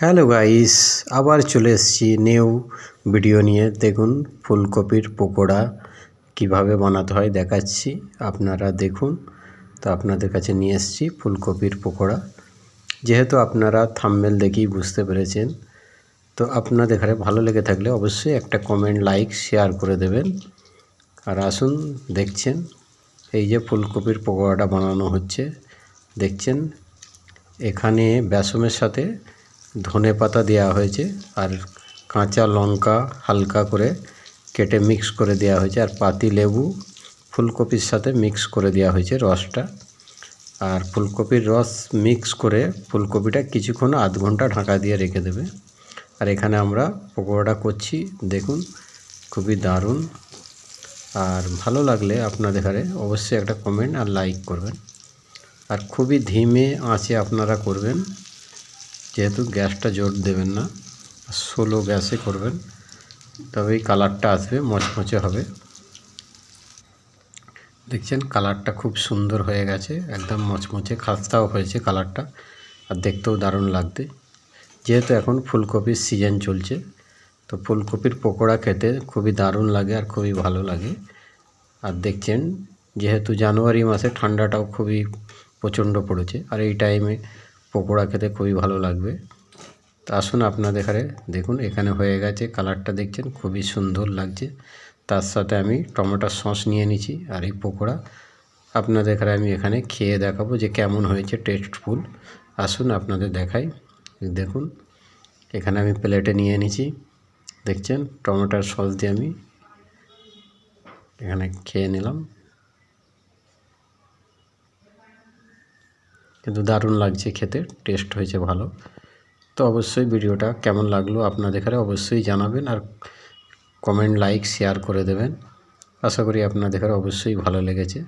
Hello guys, আবার চলে এসেছি নিউ ভিডিও নিয়ে। দেখুন ফুলকপির পকোড়া কিভাবে বানাতে হয় দেখাচ্ছি, আপনারা দেখুন। তো আপনাদের কাছে নিয়ে এসেছি ফুলকপির পকোড়া। যেহেতু আপনারা থাম্বনেল দেখেই বুঝতে পেরেছেন, তো আপনাদের এখানে ভালো লেগে থাকলে অবশ্যই একটা কমেন্ট, লাইক, শেয়ার করে দেবেন। আর আসুন, দেখছেন এই যে ফুলকপির পকোড়াটা বানানো হচ্ছে, দেখছেন এখানে বেসমের সাথে ধনেপাতা দেওয়া হয়েছে আর কাঁচা লঙ্কা হালকা করে কেটে মিক্স করে দেওয়া হয়েছে, আর পাতি লেবু ফুলকপির সাথে মিক্স করে দেওয়া হয়েছে রসটা। আর ফুলকপির রস মিক্স করে ফুলকপিটা কিছুক্ষণ আধ ঘন্টা ঢাকা দিয়ে রেখে দেবে। আর এখানে আমরা পকোড়াটা করছি, দেখুন খুবই দারুণ। আর ভালো লাগলে আপনাদের ঘরে অবশ্যই একটা কমেন্ট আর লাইক করবেন। আর খুবই ধিমে আঁচে আপনারা করবেন, যেহেতু গ্যাসটা জোর দেবেন না, স্লো গ্যাসে করবেন, তবেই কালারটা আসবে, মচমচে হবে। দেখছেন কালারটা খুব সুন্দর হয়ে গেছে, একদম মচমচে, খাস্তাও হয়েছে কালারটা, আর দেখতেও দারুণ লাগবে। যেহেতু এখন ফুলকপির সিজন চলছে, তো ফুলকপির পকোড়া খেতে খুবই দারুণ লাগে আর খুবই ভালো লাগে। আর দেখছেন যেহেতু জানুয়ারি মাসে ঠান্ডাটাও খুবই প্রচণ্ড পড়েছে, আর এই টাইমে পকোড়া খেতে খুবই ভালো লাগবে। তো আসুন আপনাদের এখানে দেখুন, এখানে হয়ে গেছে, কালারটা দেখছেন খুবই সুন্দর লাগছে। তার সাথে আমি টমেটো সস নিয়ে নিয়েছি, আর এই পকোড়া আপনাদের এখানে আমি এখানে খেয়ে দেখাবো যে কেমন হয়েছে, টেস্টফুল। আসুন আপনাদের দেখাই, দেখুন এখানে আমি প্লেটে নিয়ে নিয়েছি, দেখছেন টমেটোর সস দিয়ে আমি এখানে খেয়ে নিলাম, কিন্তু দারুণ লাগছে খেতে, টেস্ট হয়েছে ভালো। তো অবশ্যই ভিডিওটা কেমন লাগলো আপনাদের এখানে অবশ্যই জানাবেন, আর কমেন্ট, লাইক, শেয়ার করে দেবেন। আশা করি আপনাদের এখানে অবশ্যই ভালো লেগেছে।